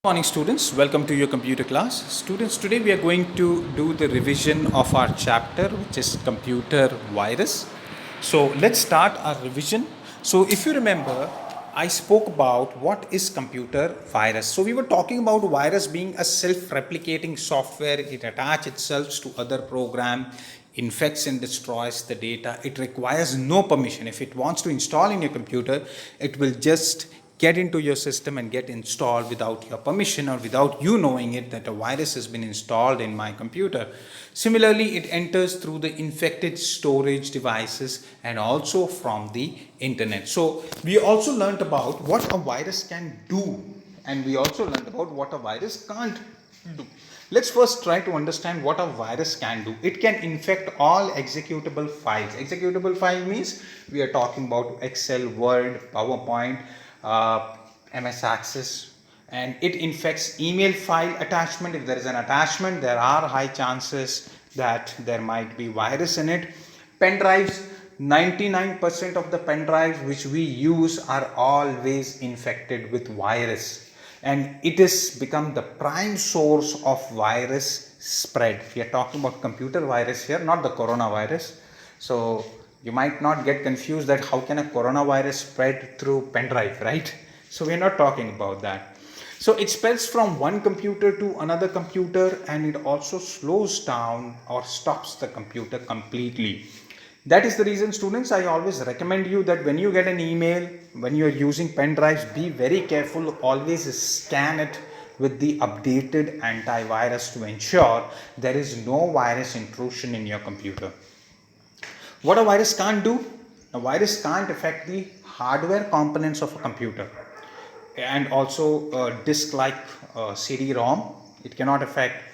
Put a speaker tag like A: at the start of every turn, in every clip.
A: Morning students, welcome to your computer class. Students, today we are going to do the revision of our chapter which is computer virus. So let's start our revision. So if you remember, I spoke about what is computer virus. So we were talking about virus being a self-replicating software. It attaches itself to other program, infects and destroys the data. It requires no permission. If it wants to install in your computer, it will just get into your system and get installed without your permission or without you knowing it that a virus has been installed in my computer. Similarly, it enters through the infected storage devices and also from the internet. So we also learned about what a virus can do, and we also learned about what a virus can't do. Let's first try to understand what a virus can do. It can infect all executable files. Executable file means we are talking about Excel, Word, PowerPoint, MS Access, and it infects email file attachment. If there is an attachment, there are high chances that there might be virus in it. Pen drives, 99% of the pen drives which we use are always infected with virus, and it has become the prime source of virus spread. We are talking about computer virus here, not the coronavirus. So you might not get confused that how can a coronavirus spread through pen drive, right? So we're not talking about that. So it spreads from one computer to another computer, and it also slows down or stops the computer completely. That is the reason, students, I always recommend you that when you get an email, when you are using pen drives, be very careful. Always scan it with the updated antivirus to ensure there is no virus intrusion in your computer. What a virus can't do? A virus can't affect the hardware components of a computer, and also disk like CD-ROM. It cannot affect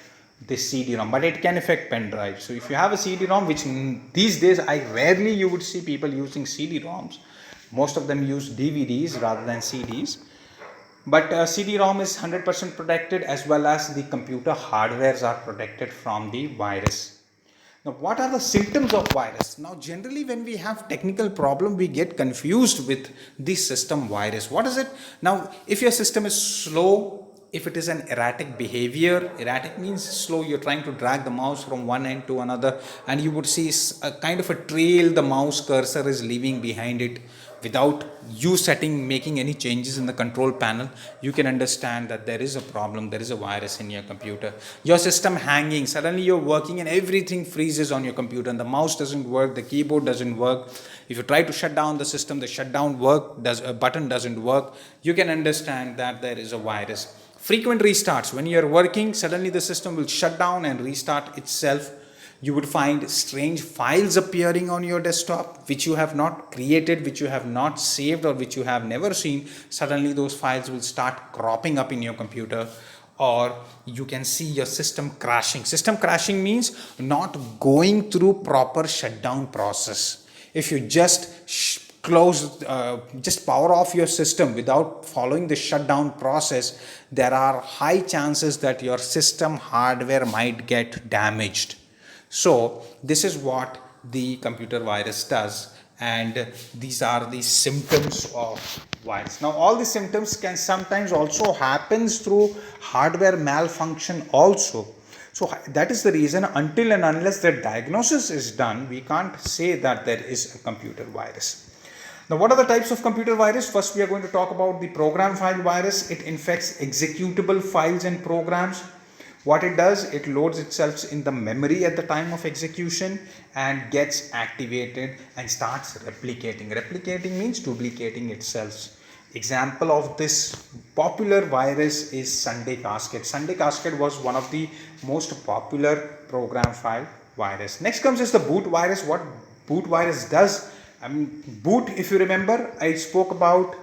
A: the CD-ROM, but it can affect pen drive. So if you have a CD-ROM, which these days I rarely you would see people using CD-ROMs. Most of them use DVDs rather than CDs. But CD-ROM is 100% protected, as well as the computer hardwares are protected from the virus. Now, what are the symptoms of virus? Now, generally when we have technical problem, we get confused with the system virus. What is it? Now, if your system is slow, if it is an erratic behavior, erratic means slow, you're trying to drag the mouse from one end to another, and you would see a kind of a trail the mouse cursor is leaving behind it without you making any changes in the control panel. You can understand that there is a problem, there is a virus in your computer. Your system hanging, suddenly you're working and everything freezes on your computer, and the mouse doesn't work, the keyboard doesn't work. If you try to shut down the system, the shutdown button doesn't work. You can understand that there is a virus. Frequent restarts, when you're working, suddenly the system will shut down and restart itself. You would find strange files appearing on your desktop which you have not created, which you have not saved, or which you have never seen. Suddenly those files will start cropping up in your computer. Or you can see your system crashing. System crashing means not going through proper shutdown process. If you just just power off your system without following the shutdown process, there are high chances that your system hardware might get damaged. So this is what the computer virus does, and these are the symptoms of virus. Now, all the symptoms can sometimes also happens through hardware malfunction also. So that is the reason, until and unless the diagnosis is done, we can't say that there is a computer virus. Now, what are the types of computer virus? First, we are going to talk about the program file virus. It infects executable files and programs. What it does, it loads itself in the memory at the time of execution and gets activated and starts replicating. Replicating means duplicating itself. Example of this popular virus is Sunday Casket. Sunday Casket was one of the most popular program file virus. Next comes is the boot virus. What boot virus does? Boot, if you remember, I spoke about,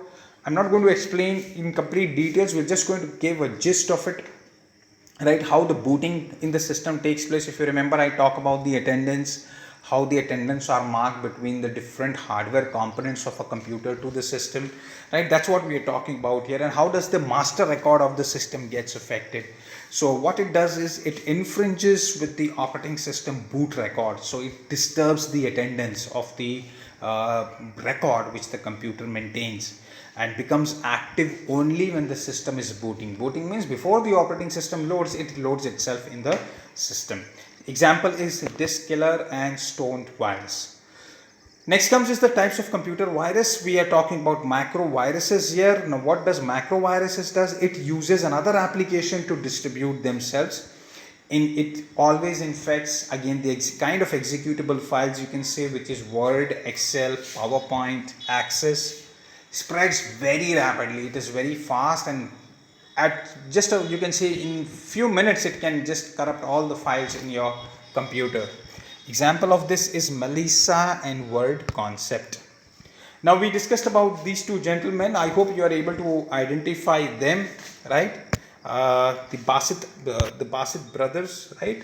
A: I'm not going to explain in complete details, we're just going to give a gist of it, right? How the booting in the system takes place. If you remember, I talk about the attendance, how the attendance are marked between the different hardware components of a computer to the system, right? That's what we are talking about here. And how does the master record of the system gets affected? So what it does is it infringes with the operating system boot record. So it disturbs the attendance of the record which the computer maintains. and becomes active only when the system is booting. Booting means before the operating system loads, it loads itself in the system. Example is disk killer and stoned virus. Next comes is the types of computer virus. We are talking about macro viruses here. Now what does macro viruses does? It uses another application to distribute themselves. It always infects again the kind of executable files you can say, which is Word, Excel, PowerPoint, Access. Spreads very rapidly. It is very fast, and at just you can say in few minutes it can just corrupt all the files in your computer. Example of this is Melissa and Word Concept. Now we discussed about these two gentlemen. I hope you are able to identify them, right? The Basit brothers, right,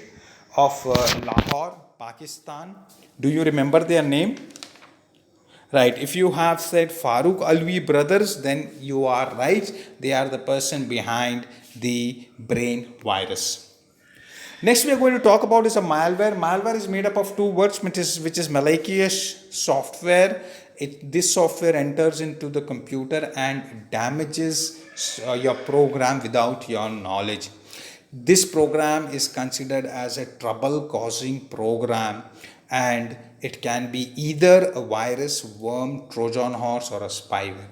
A: of Lahore, Pakistan. Do you remember their name? Right. If you have said Farooq Alvi brothers, then you are right. They are the person behind the brain virus. Next we are going to talk about is a malware. Malware is made up of two words, which is malicious software. This software enters into the computer and damages your program without your knowledge. This program is considered as a trouble causing program, and it can be either a virus, worm, Trojan horse, or a spyware.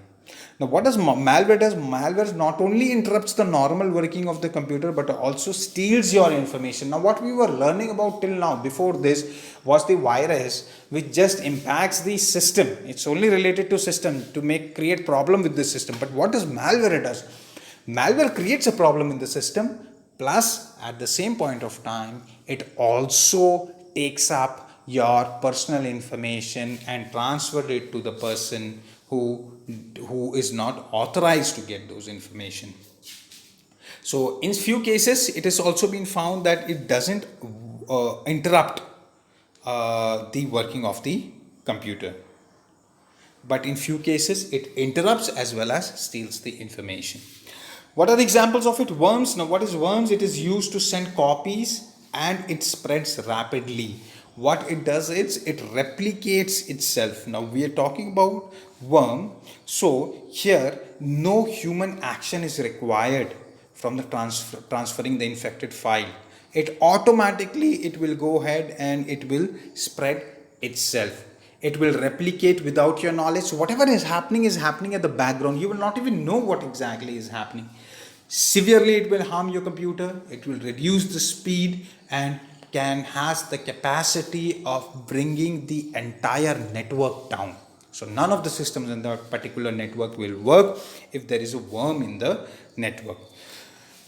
A: Now what does malware does? Malware not only interrupts the normal working of the computer but also steals your information. Now what we were learning about till now before this was the virus, which just impacts the system. It's only related to system to create problem with the system. But what does malware does? Malware creates a problem in the system, plus at the same point of time it also takes up your personal information and transferred it to the person who is not authorized to get those information. So in few cases it has also been found that it doesn't interrupt the working of the computer, but in few cases it interrupts as well as steals the information. What are the examples of it? Worms. Now what is worms? It is used to send copies and it spreads rapidly. What it does is it replicates itself. Now we are talking about worm. So here no human action is required from the transferring the infected file. It automatically it will go ahead and it will spread itself. It will replicate without your knowledge. So whatever is happening at the background. You will not even know what exactly is happening. Severely it will harm your computer. It will reduce the speed and has the capacity of bringing the entire network down. So none of the systems in that particular network will work if there is a worm in the network.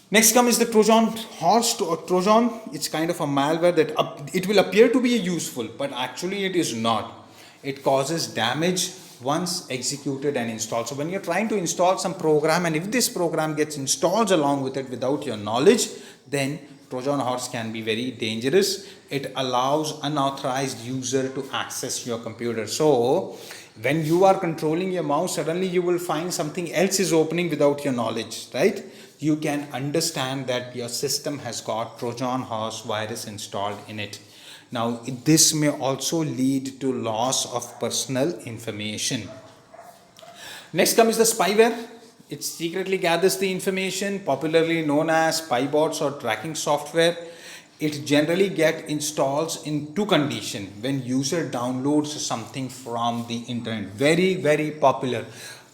A: Next comes the Trojan horse or Trojan. It's kind of a malware that it will appear to be useful, but actually it is not. It causes damage once executed and installed. So when you're trying to install some program, and if this program gets installed along with it without your knowledge, then Trojan horse can be very dangerous. It allows unauthorized user to access your computer. So when you are controlling your mouse, suddenly you will find something else is opening without your knowledge, right? You can understand that your system has got Trojan horse virus installed in it. Now this may also lead to loss of personal information. Next comes the spyware. It secretly gathers the information, popularly known as spy bots or tracking software. It generally gets installed in two conditions: when user downloads something from the internet. Very, very popular.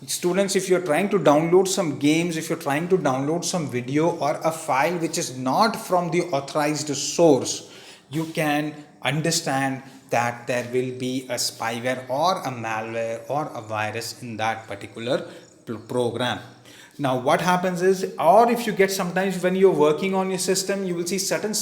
A: Students, if you're trying to download some games, if you're trying to download some video or a file which is not from the authorized source, you can understand that there will be a spyware or a malware or a virus in that particular program. Now what happens is, or if you get sometimes when you're working on your system, you will see certain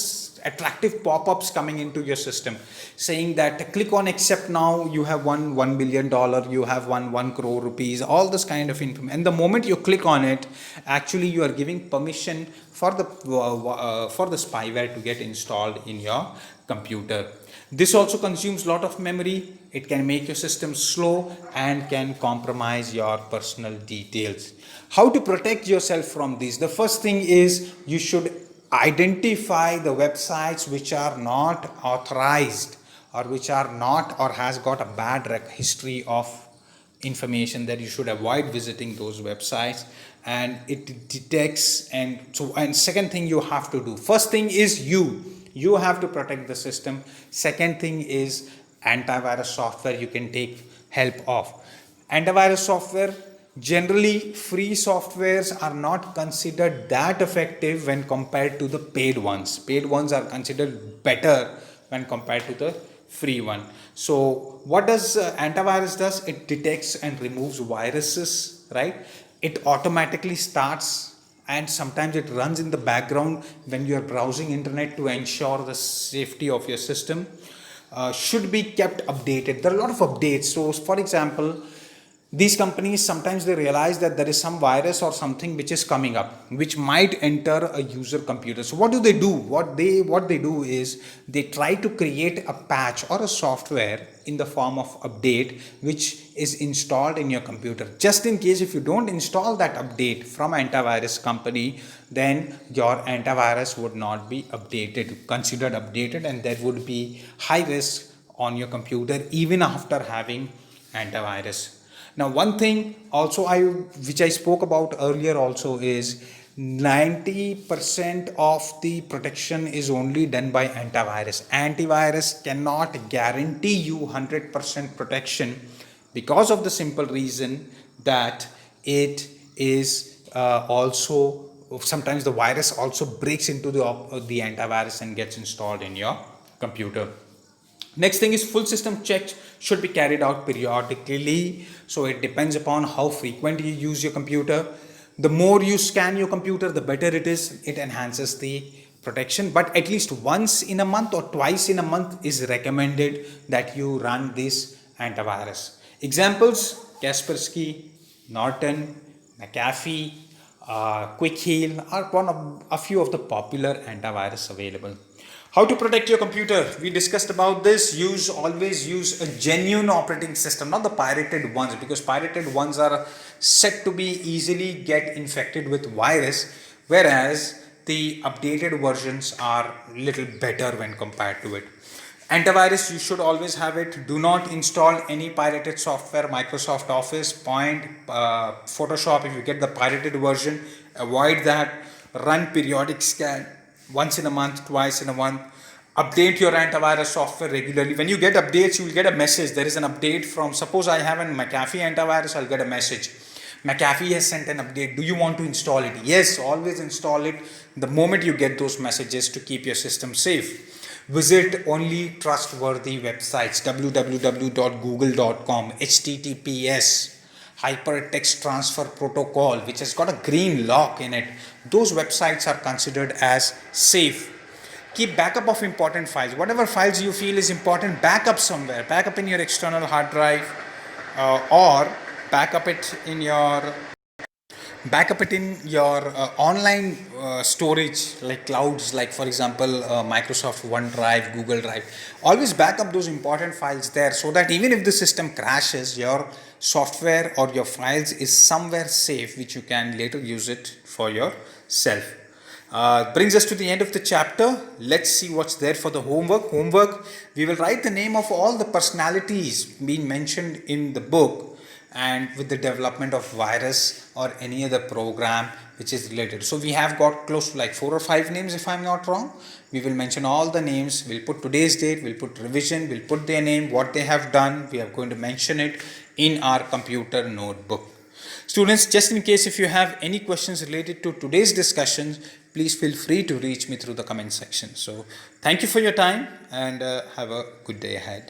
A: attractive pop-ups coming into your system saying that click on accept now, you have won $1 billion, you have won 1 crore rupees, all this kind of information. And the moment you click on it, actually you are giving permission for the spyware to get installed in your computer. This also consumes a lot of memory. It can make your system slow and can compromise your personal details. How to protect yourself from this? The first thing is you should identify the websites which are not authorized or which are not or has got a bad history of information that you should avoid visiting those websites, and it detects. And second thing you have to do, first thing is you have to protect the system. Second thing is antivirus software you can take help of. Antivirus software, generally free softwares are not considered that effective when compared to the paid ones. Paid ones are considered better when compared to the free one. So what does antivirus does? It detects and removes viruses, right? It automatically starts, and sometimes it runs in the background when you are browsing internet to ensure the safety of your system. Should be kept updated. There are a lot of updates. So for example, these companies sometimes they realize that there is some virus or something which is coming up which might enter a user computer. So what do? What they do is they try to create a patch or a software in the form of update which is installed in your computer. Just in case if you don't install that update from antivirus company, then your antivirus would not be considered updated, and there would be high risk on your computer even after having antivirus. Now, one thing also which I spoke about earlier also is 90% of the protection is only done by antivirus. Antivirus cannot guarantee you 100% protection because of the simple reason that it is also sometimes the virus also breaks into the antivirus and gets installed in your computer. Next thing is full system checks should be carried out periodically. So it depends upon how frequent you use your computer. The more you scan your computer, the better it is. It enhances the protection, but at least once in a month or twice in a month is recommended that you run this antivirus. Examples: Kaspersky, Norton, McAfee, Quick Heal are a few of the popular antivirus available. How to protect your computer? We discussed about this. Always use a genuine operating system, not the pirated ones, because pirated ones are said to be easily get infected with virus, whereas the updated versions are little better when compared to it. Antivirus, you should always have it. Do not install any pirated software. Microsoft Office, Point, Photoshop. If you get the pirated version, avoid that. Run periodic scan once in a month, twice in a month. Update your antivirus software regularly. When you get updates, you will get a message. There is an update from, suppose I have an McAfee antivirus, I'll get a message. McAfee has sent an update. Do you want to install it? Yes, always install it the moment you get those messages to keep your system safe. Visit only trustworthy websites: www.google.com, HTTPS, Hypertext Transfer Protocol, which has got a green lock in it. Those websites are considered as safe. Keep backup of important files. Whatever files you feel is important, backup somewhere. Backup in your external hard drive, or backup it in your online storage like clouds, like for example Microsoft OneDrive, Google Drive. Always back up those important files there, so that even if the system crashes, your software or your files is somewhere safe, which you can later use it for yourself. Brings us to the end of the chapter. Let's see what's there for the homework. We will write the name of all the personalities being mentioned in the book, and with the development of virus or any other program which is related. So we have got close to like 4 or 5 names, if I'm not wrong. We will mention all the names. We'll put today's date, we'll put revision, we'll put their name, what they have done. We are going to mention it in our computer notebook. Students, just in case if you have any questions related to today's discussions, please feel free to reach me through the comment section. So thank you for your time, and have a good day ahead.